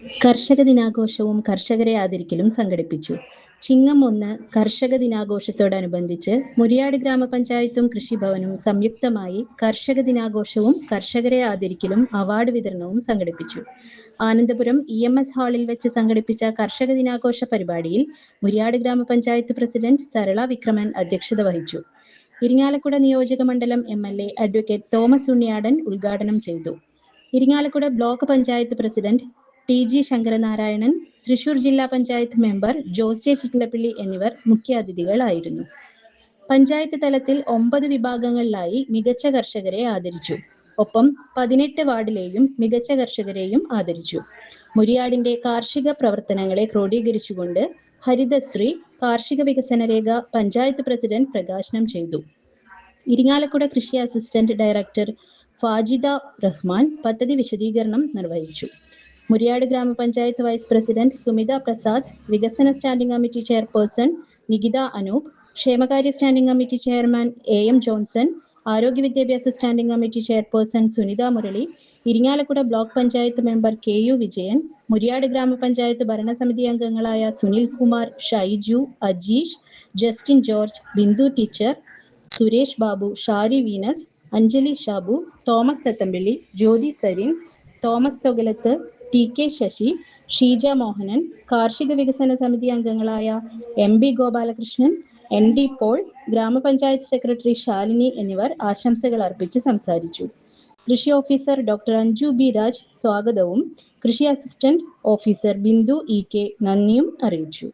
കർഷക ദിനാഘോഷവും കർഷകരെ ആദരിക്കലും സംഘടിപ്പിച്ചു. ചിങ്ങം 1 കർഷക ദിനാഘോഷത്തോടനുബന്ധിച്ച് മുരിയാട് ഗ്രാമപഞ്ചായത്തും കൃഷിഭവനും സംയുക്തമായി കർഷക ദിനാഘോഷവും കർഷകരെ ആദരിക്കലും അവാർഡ് വിതരണവും സംഘടിപ്പിച്ചു. ആനന്ദപുരം EMS ഹാളിൽ വെച്ച് സംഘടിപ്പിച്ച കർഷക ദിനാഘോഷ പരിപാടിയിൽ മുരിയാട് ഗ്രാമപഞ്ചായത്ത് പ്രസിഡന്റ് സരള വിക്രമൻ അധ്യക്ഷത വഹിച്ചു. ഇരിങ്ങാലക്കുട നിയോജക മണ്ഡലം MLA അഡ്വക്കേറ്റ് തോമസ് ഉണ്ണിയാടൻ ഉദ്ഘാടനം ചെയ്തു. Irinjalakuda block panchayat president TG Sankaranarayanan, Thrissur ജില്ലാ പഞ്ചായത്ത് മെമ്പർ ജോസ് ചിറ്റിലപ്പള്ളി എന്നിവർ മുഖ്യാതിഥികളായിരുന്നു. പഞ്ചായത്ത് തലത്തിൽ 9 വിഭാഗങ്ങളിലായി മികച്ച കർഷകരെ ആദരിച്ചു. ഒപ്പം 18 വാർഡിലെയും മികച്ച കർഷകരെയും ആദരിച്ചു. മുരിയാടിന്റെ കാർഷിക പ്രവർത്തനങ്ങളെ ക്രോഡീകരിച്ചുകൊണ്ട് ഹരിതശ്രീ കാർഷിക വികസന രേഖ പഞ്ചായത്ത് പ്രസിഡന്റ് പ്രകാശനം ചെയ്തു. ഇരിങ്ങാലക്കുട കൃഷി അസിസ്റ്റന്റ് ഡയറക്ടർ ഫാജിദ റഹ്മാൻ പദ്ധതി വിശദീകരണം നിർവഹിച്ചു. മുരിയാട് ഗ്രാമപഞ്ചായത്ത് വൈസ് പ്രസിഡന്റ് സുമിത പ്രസാദ്, വികസന standing committee chairperson Nikitha Anoop, ക്ഷേമകാര്യ standing committee chairman AM Johnson, ആരോഗ്യ വിദ്യാഭ്യാസ standing committee chairperson Sunitha Murali, Irinjalakuda block panchayat member KU Vijayan, Muriyad ഗ്രാമപഞ്ചായത്ത് ഭരണസമിതി അംഗങ്ങളായ Sunil Kumar, Shaiju, Ajeesh, Justin George, Bindu teacher, Suresh Babu, Shari Venus, Anjali Shabu, Thomas Thathampilly, Jyothi Sarin, Thomas Thogalath, TK Sasi, Sheeja Mohanan, കാർഷിക വികസന സമിതി അംഗങ്ങളായ MB ഗോപാലകൃഷ്ണൻ, ND പോൾ, ഗ്രാമപഞ്ചായത്ത് സെക്രട്ടറി ശാലിനി എന്നിവർ ആശംസകൾ അർപ്പിച്ച് സംസാരിച്ചു. കൃഷി officer doctor Anju B Raj സ്വാഗതവും കൃഷി അസിസ്റ്റന്റ് ഓഫീസർ ബിന്ദു EK നന്ദിയും അറിയിച്ചു.